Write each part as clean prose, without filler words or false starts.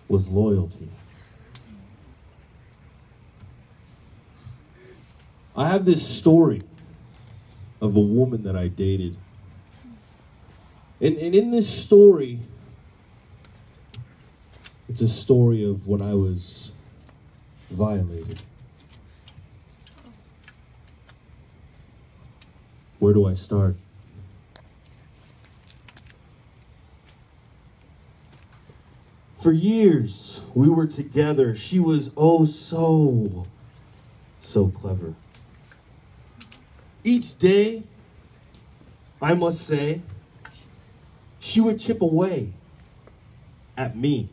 was loyalty. I have this story of a woman that I dated. And in this story, it's a story of when I was violated. Where do I start? For years, we were together. She was oh so clever. Each day, I must say, she would chip away at me,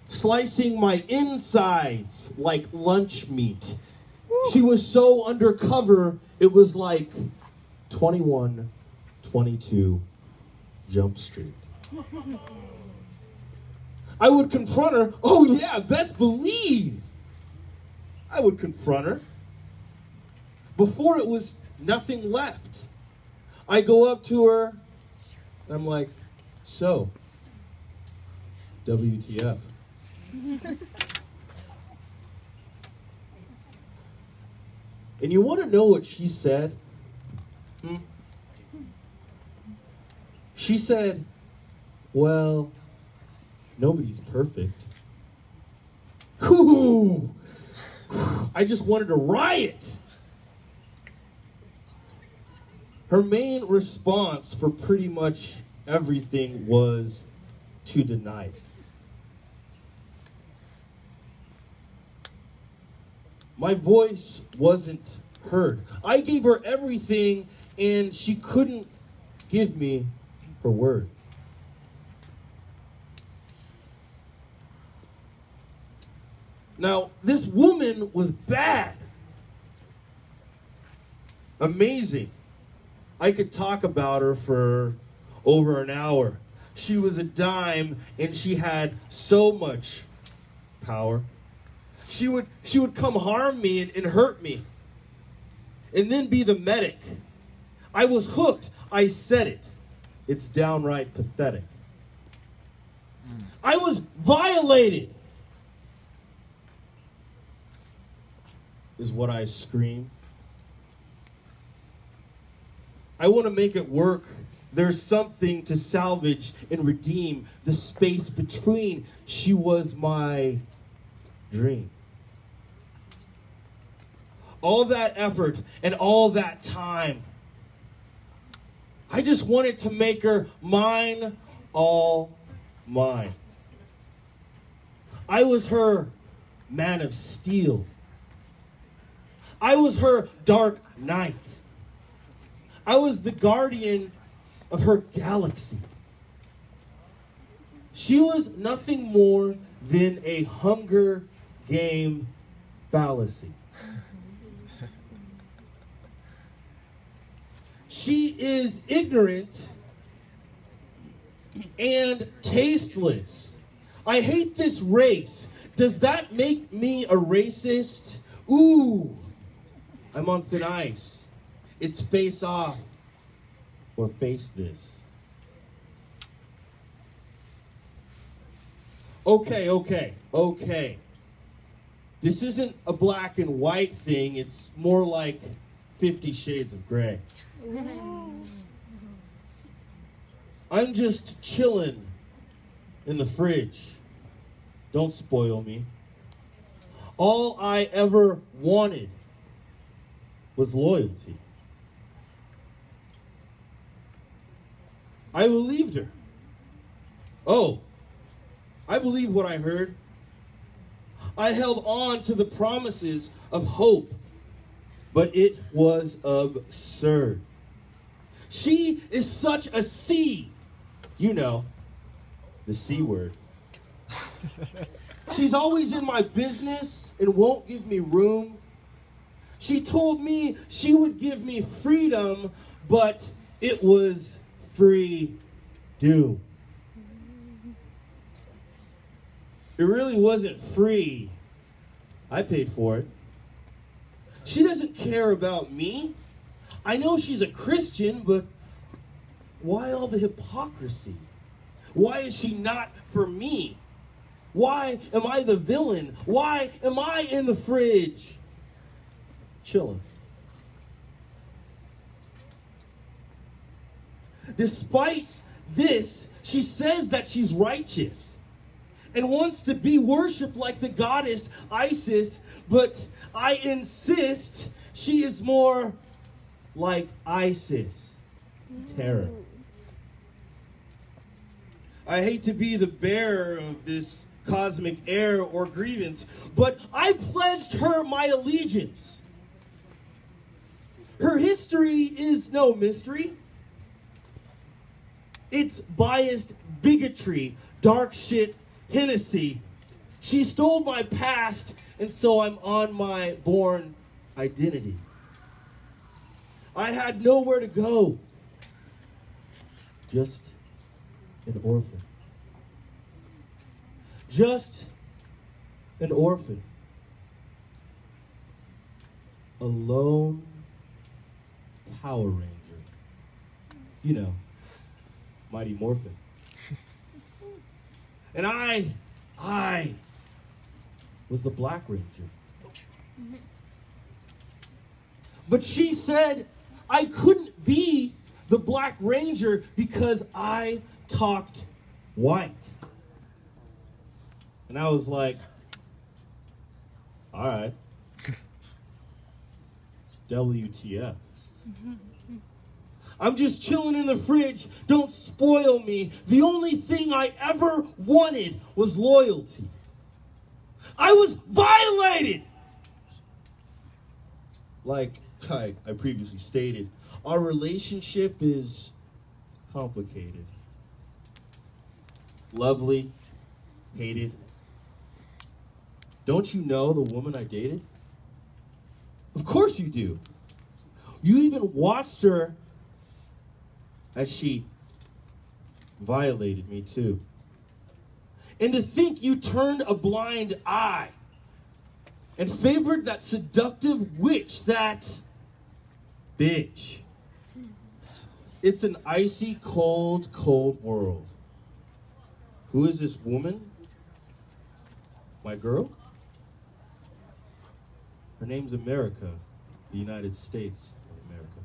slicing my insides like lunch meat. She was so undercover, it was like 21-22 Jump Street. I would confront her. Oh yeah, best believe I would confront her. Before it was nothing left. I go up to her, and I'm like, so, WTF? And you want to know what she said? She said, well, nobody's perfect. Whew! I just wanted to riot. Her main response for pretty much everything was to deny it. My voice wasn't heard. I gave her everything, and she couldn't give me her word. Now, this woman was bad. Amazing. I could talk about her for over an hour. She was a dime, and she had so much power. She would come harm me and hurt me, and then be the medic. I was hooked. I said it. It's downright pathetic. I was violated, is what I screamed. I want to make it work. There's something to salvage and redeem the space between. She was my dream. All that effort and all that time, I just wanted to make her mine, all mine. I was her man of steel. I was her dark knight. I was the guardian of her galaxy. She was nothing more than a Hunger Game fallacy. She is ignorant and tasteless. I hate this race. Does that make me a racist? Ooh, I'm on thin ice. It's face off or face this. Okay. This isn't a black and white thing. It's more like 50 Shades of Gray. I'm just chilling in the fridge. Don't spoil me. All I ever wanted was loyalty. I believed her. Oh, I believed what I heard. I held on to the promises of hope, but it was absurd. She is such a C. You know, the C word. She's always in my business and won't give me room. She told me she would give me freedom, but it was free doom. It really wasn't free. I paid for it. She doesn't care about me. I know she's a Christian, but why all the hypocrisy? Why is she not for me? Why am I the villain? Why am I in the fridge? Chillin. Despite this, she says that she's righteous and wants to be worshipped like the goddess Isis, but I insist she is more like ISIS. Terror. I hate to be the bearer of this cosmic error or grievance, but I pledged her my allegiance. Her history is no mystery. It's biased bigotry, dark shit, Hennessy. She stole my past, and so I'm on my born identity. I had nowhere to go. Just an orphan. Just an orphan. A lone Power Ranger. You know, Mighty Morphin. And I was the Black Ranger. But she said I couldn't be the Black Ranger because I talked white. And I was like, all right. WTF. I'm just chilling in the fridge. Don't spoil me. The only thing I ever wanted was loyalty. I was violated. Like I previously stated, our relationship is complicated. Lovely, hated. Don't you know the woman I dated? Of course you do. You even watched her as she violated me too. And to think you turned a blind eye and favored that seductive witch, that bitch. It's an icy, cold, cold world. Who is this woman? My girl? Her name's America, the United States of America.